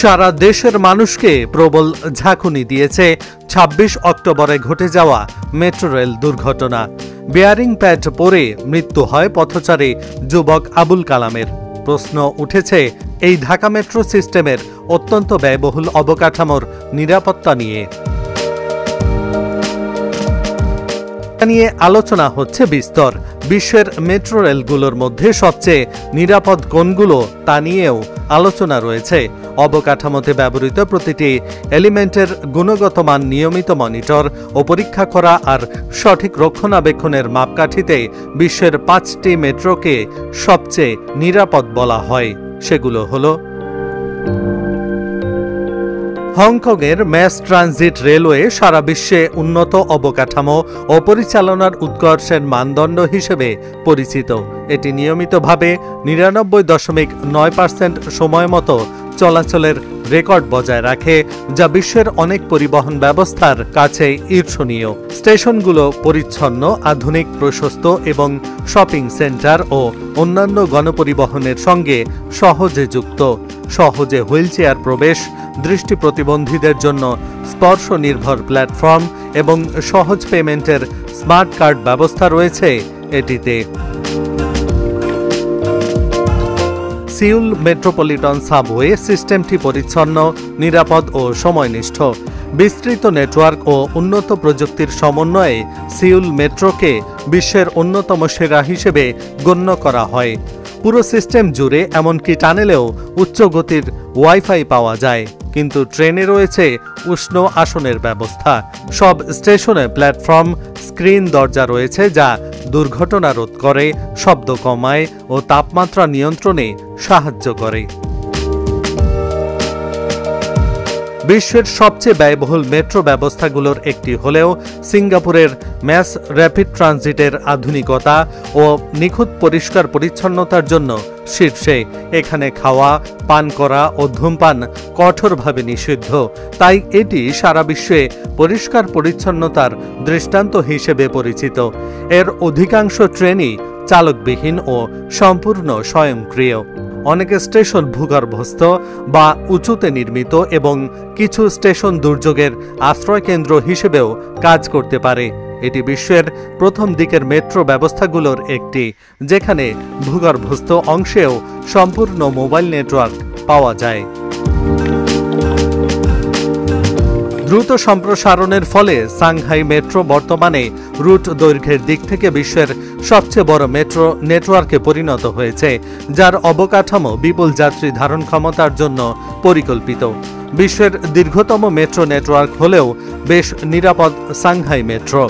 সারা দেশের মানুষকে প্রবল ঝাঁকুনি দিয়েছে ২৬ অক্টোবরে ঘটে যাওয়া মেট্রো রেল দুর্ঘটনা। বেয়ারিং প্যাড পরে মৃত্যু হয় পথচারী যুবক আবুল কালামের। প্রশ্ন উঠেছে এই ঢাকা মেট্রো সিস্টেমের অত্যন্ত ব্যয়বহুল অবকাঠামোর নিরাপত্তা নিয়ে। নিয়ে আলোচনা হচ্ছে বিস্তর। বিশ্বের মেট্রো রেলগুলোর মধ্যে সবচেয়ে নিরাপদ কোনগুলো তা নিয়েও আলোচনা রয়েছে। অবকাঠামোতে ব্যবহৃত প্রতিটি এলিমেন্টের গুণগত মান নিয়মিত মনিটর ও পরীক্ষা করা আর সঠিক রক্ষণাবেক্ষণের মাপকাঠিতে বিশ্বের ৫টি মেট্রোকে সবচেয়ে নিরাপদ বলা হয়। সেগুলো হলো হংকংয়ের ম্যাস ট্রানজিট রেলওয়ে সারা বিশ্বে উন্নত অবকাঠামো ও পরিচালনার উৎকর্ষের মানদণ্ড হিসেবে পরিচিত। এটি নিয়মিতভাবে ৯৯.৯% সময় মতো চলাচলের রেকর্ড বজায় রাখে, যা বিশ্বের অনেক পরিবহন ব্যবস্থার কাছে ঈর্ষণীয়। স্টেশনগুলো পরিচ্ছন্ন, আধুনিক, প্রশস্ত এবং শপিং সেন্টার ও অন্যান্য গণপরিবহনের সঙ্গে সহজে যুক্ত। সহজে হুইলচেয়ার প্রবেশ, দৃষ্টি প্রতিবন্ধীদের জন্য স্পর্শ নির্ভর প্ল্যাটফর্ম এবং সহজ পেমেন্টের স্মার্ট কার্ড ব্যবস্থা রয়েছে এটিতে। সিউল মেট্রোপলিটন সাবওয়ে সিস্টেমটি পরিচ্ছন্ন, নিরাপদ ও সময়নিষ্ঠ। বিস্তৃত নেটওয়ার্ক ও উন্নত প্রযুক্তির সমন্বয়ে সিউল মেট্রোকে বিশ্বের অন্যতম সেরা হিসেবে গণ্য করা হয়। পুরো সিস্টেম জুড়ে এমনকি টানেলেও উচ্চ গতির ওয়াইফাই পাওয়া যায়, কিন্তু ট্রেনে রয়েছে উষ্ণ আসনের ব্যবস্থা। সব স্টেশনে প্ল্যাটফর্ম স্ক্রিন দরজা রয়েছে, যা দুর্ঘটনা রোধ করে, শব্দ কমায় ও তাপমাত্রা নিয়ন্ত্রণে সাহায্য করে। বিশ্বের সবচেয়ে ব্যয়বহুল মেট্রো ব্যবস্থাগুলোর একটি হলেও সিঙ্গাপুরের ম্যাস র্যাপিড ট্রানজিটের আধুনিকতা ও নিখুঁত পরিষ্কার পরিচ্ছন্নতার জন্য শীর্ষে। এখানে খাওয়া, পান করা ও ধূমপান কঠোরভাবে নিষিদ্ধ, তাই এটি সারা বিশ্বে পরিষ্কার পরিচ্ছন্নতার দৃষ্টান্ত হিসেবে পরিচিত। এর অধিকাংশ ট্রেনই চালকবিহীন ও সম্পূর্ণ স্বয়ংক্রিয়। অনেক স্টেশন ভূগর্ভস্থ বা উঁচুতে নির্মিত এবং কিছু স্টেশন দুর্যোগের আশ্রয়কেন্দ্র হিসেবেও কাজ করতে পারে। এটি বিশ্বের প্রথম দিকের মেট্রো ব্যবস্থাগুলোর একটি, যেখানে ভূগর্ভস্থ অংশেও সম্পূর্ণ মোবাইল নেটওয়ার্ক পাওয়া যায়। দ্রুত সম্প্রসারণের ফলে সাংহাই মেট্রো বর্তমানে রুট দৈর্ঘ্যের দিক থেকে বিশ্বের সবচেয়ে বড় মেট্রো নেটওয়ার্কে পরিণত হয়েছে, যার অবকাঠামো বিপুল যাত্রী ধারণ ক্ষমতার জন্য পরিকল্পিত। বিশ্বের দীর্ঘতম মেট্রো নেটওয়ার্ক হলেও বেশ নিরাপদ সাংহাই মেট্রো।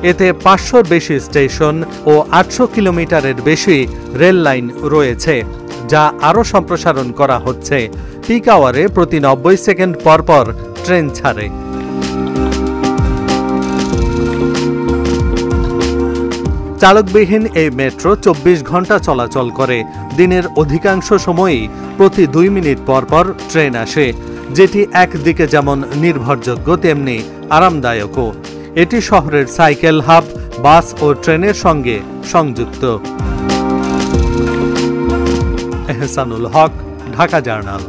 এতে ৫০০-র বেশি স্টেশন ও ৮০০ কিলোমিটারের বেশি রেল লাইন রয়েছে, যা আরও সম্প্রসারণ করা হচ্ছে। পিক আওয়ারে প্রতি ৯০ সেকেন্ড পরপর ট্রেন ছাড়ে। চালকবিহীন এই মেট্রো ২৪ ঘন্টা চলাচল করে। দিনের অধিকাংশ সময়ই প্রতি ২ মিনিট পরপর ট্রেন আসে, যেটি একদিকে যেমন নির্ভরযোগ্য তেমনি আরামদায়কও। এটি শহরের সাইকেল হাব, বাস ও ট্রেনের সঙ্গে সংযুক্ত। এহসানুল হক, ঢাকা জার্নাল।